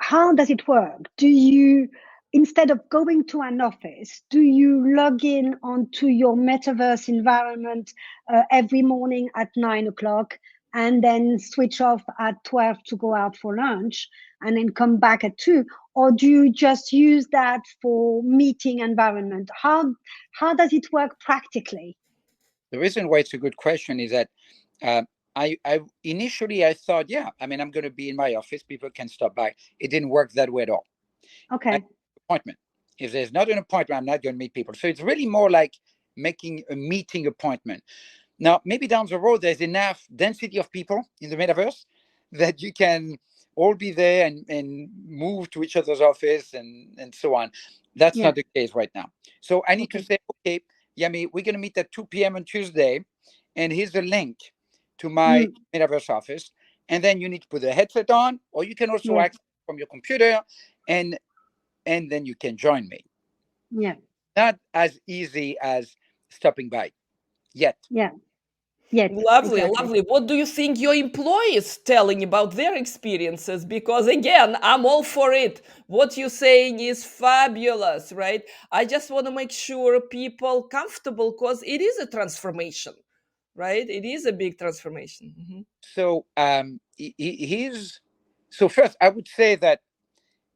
how does it work? Do you, instead of going to an office, do you log in onto your metaverse environment every morning at 9 o'clock and then switch off at 12 to go out for lunch and then come back at 2? Or do you just use that for meeting environment? How does it work practically? The reason why it's a good question is that I initially thought, yeah, I mean, I'm going to be in my office. People can stop by. It didn't work that way at all. Okay. Appointment. If there's not an appointment, I'm not going to meet people. So it's really more like making a meeting appointment. Now, maybe down the road, there's enough density of people in the metaverse that you can all be there and move to each other's office and so on. That's not the case right now. So I need to say, okay, Yami, we're going to meet at 2 p.m. on Tuesday, and here's a link to my metaverse office. And then you need to put a headset on, or you can also access from your computer, and then you can join me. Yeah. Not as easy as stopping by yet. Yeah. Yes, lovely, exactly. lovely. What do you think your employees telling about their experiences? Because again, I'm all for it. What you're saying is fabulous, right? I just want to make sure people comfortable because it is a transformation, right? It is a big transformation. Mm-hmm. So so first, I would say that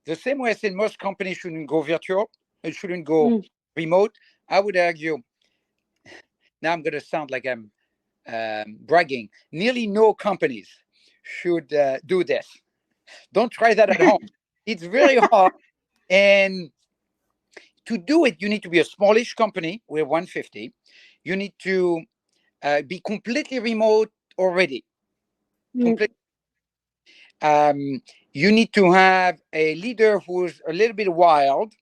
the same way I said most companies shouldn't go virtual, it shouldn't go remote, I would argue, now I'm going to sound like I'm bragging, nearly no companies should do this. Don't try that at home. It's very hard. And to do it, you need to be a smallish company. We're 150. You need to be completely remote already. Completely. You need to have a leader who's a little bit wild.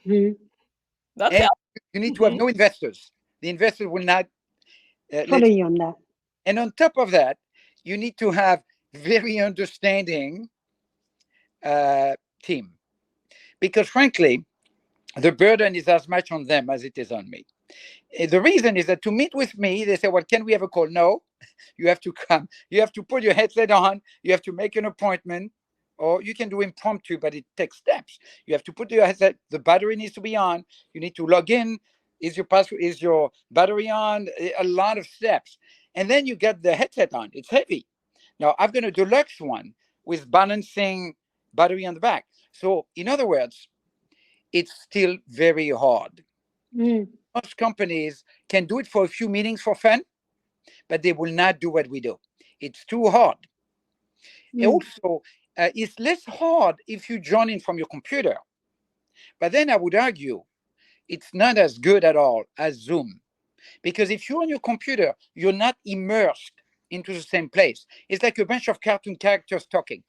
That's and you need to have no investors. The investors will not follow you on that. And on top of that, you need to have very understanding team, because frankly, the burden is as much on them as it is on me. The reason is that to meet with me, they say, well, can we have a call? No, you have to come. You have to put your headset on. You have to make an appointment, or you can do impromptu, but it takes steps. You have to put your headset. The battery needs to be on. You need to log in. Is your password? Is your battery on? A lot of steps. And then you get the headset on. It's heavy. Now I've got a deluxe one with balancing battery on the back. So in other words, it's still very hard. Most companies can do it for a few meetings for fun, but they will not do what we do. It's too hard. Also, it's less hard if you join in from your computer. But then I would argue it's not as good at all as Zoom. Because if you're on your computer, you're not immersed into the same place. It's like a bunch of cartoon characters talking.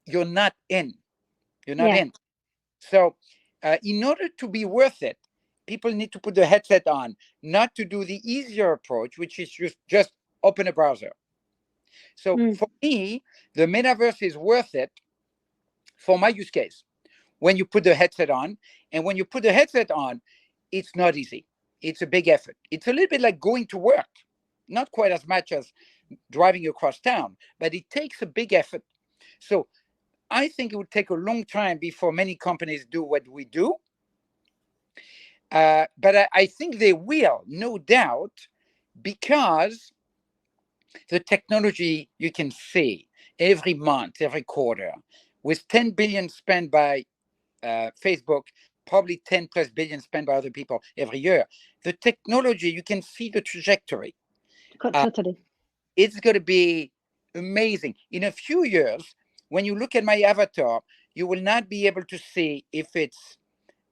You're not in. You're not in. So in order to be worth it, people need to put the headset on, not to do the easier approach, which is just open a browser. So for me, the metaverse is worth it for my use case. When you put the headset on, and when you put the headset on, it's not easy. It's a big effort. It's a little bit like going to work, not quite as much as driving across town, but it takes a big effort. So I think it would take a long time before many companies do what we do. But I think they will, no doubt, because the technology you can see every month, every quarter, with 10 billion spent by Facebook, probably 10 plus billion spent by other people every year. The technology, you can see the trajectory. Totally. It's going to be amazing. In a few years, when you look at my avatar, you will not be able to see if it's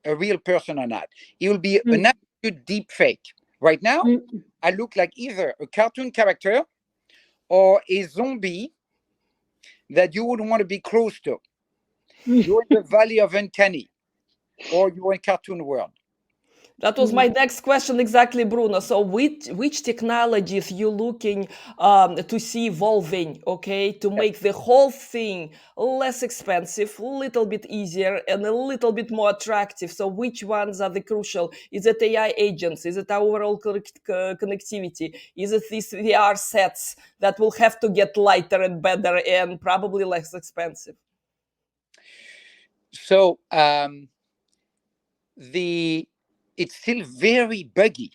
a real person or not. It will be an absolute deep fake. Right now, I look like either a cartoon character or a zombie that you wouldn't want to be close to. You're in the Valley of Uncanny, or you're in cartoon world. That was my next question, exactly, Bruno. So which technologies you looking to see evolving, okay, to make the whole thing less expensive, a little bit easier, and a little bit more attractive? So which ones are the crucial? Is it AI agents? Is it our overall connectivity? Is it these VR sets that will have to get lighter and better and probably less expensive? So it's still very buggy,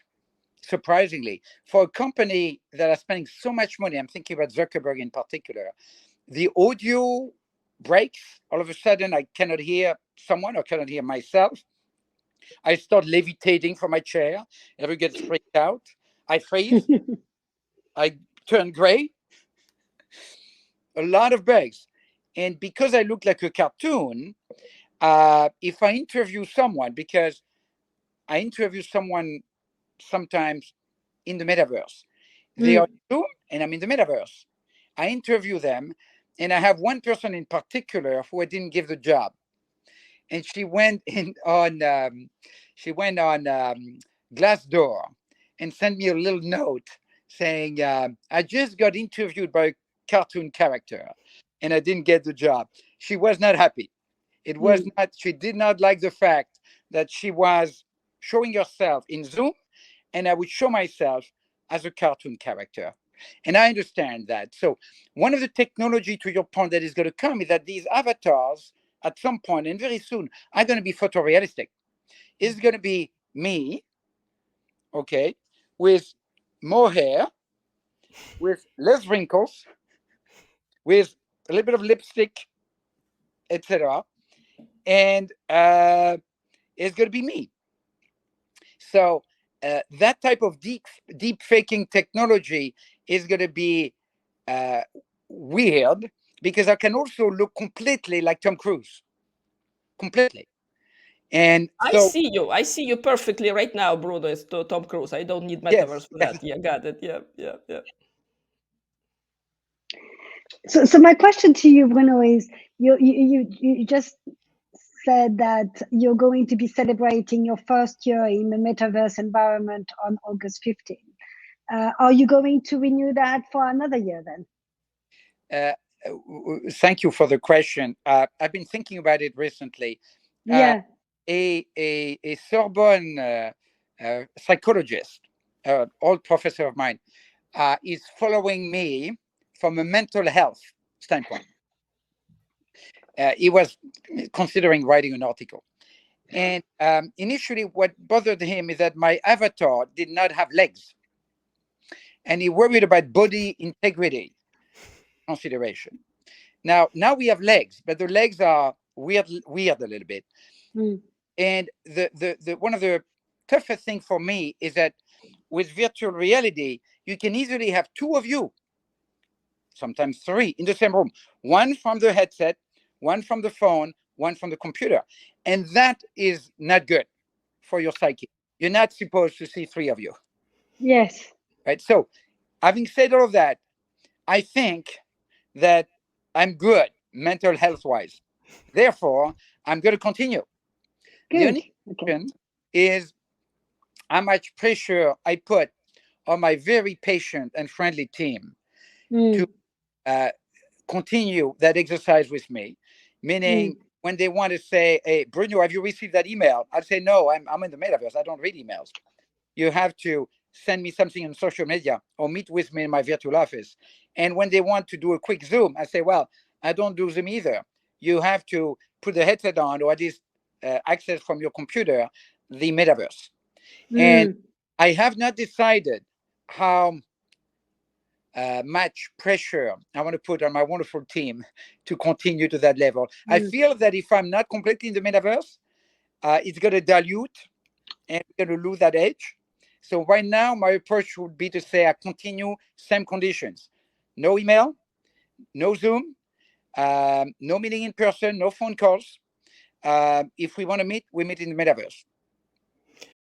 surprisingly, for a company that are spending so much money. I'm thinking about Zuckerberg in particular. The audio breaks. All of a sudden, I cannot hear someone or cannot hear myself. I start levitating from my chair. Everyone gets freaked out. I freeze. I turn gray. A lot of bugs. And because I look like a cartoon, if I interview someone, because I interview someone sometimes in the metaverse, they are Zoom and I'm in the metaverse. I interview them, and I have one person in particular who I didn't give the job, and she went on Glassdoor and sent me a little note saying, "I just got interviewed by a cartoon character, and I didn't get the job." She was not happy. It was not. She did not like the fact that she was showing herself in Zoom, and I would show myself as a cartoon character. And I understand that. So one of the technology, to your point, that is going to come is that these avatars at some point and very soon are going to be photorealistic. It's going to be me, okay, with more hair, with less wrinkles, with a little bit of lipstick, etc. And it's going to be me. So that type of deep faking technology is going to be weird, because I can also look completely like Tom Cruise, completely. And so I see you perfectly right now, Bruno. It's Tom Cruise. I don't need yes, metaverse for that. Yeah, got it. Yeah. So my question to you, Bruno, is you just said that you're going to be celebrating your first year in the metaverse environment on August 15th. Are you going to renew that for another year then? Thank you for the question. I've been thinking about it recently. Yeah. A Sorbonne psychologist, old professor of mine, is following me from a mental health standpoint. He was considering writing an article. And initially, what bothered him is that my avatar did not have legs. And he worried about body integrity consideration. Now we have legs, but the legs are weird a little bit. And the one of the toughest things for me is that with virtual reality, you can easily have two of you, sometimes three, in the same room. One from the headset, one from the phone, one from the computer. And that is not good for your psyche. You're not supposed to see three of you. Yes. Right. So having said all of that, I think that I'm good mental health wise. Therefore, I'm going to continue. Good. The only question is how much pressure I put on my very patient and friendly team to continue that exercise with me. Meaning, when they want to say, "Hey, Bruno, have you received that email?" I'll say, "No, I'm in the metaverse. I don't read emails. You have to send me something on social media or meet with me in my virtual office." And when they want to do a quick Zoom, I say, "Well, I don't do Zoom either. You have to put the headset on, or at least access from your computer the metaverse." And I have not decided how much pressure I want to put on my wonderful team to continue to that level. I feel that if I'm not completely in the metaverse, it's going to dilute and we're going to lose that edge. So right now, my approach would be to say I continue same conditions: no email, no Zoom, no meeting in person, no phone calls. If we want to meet, we meet in the metaverse.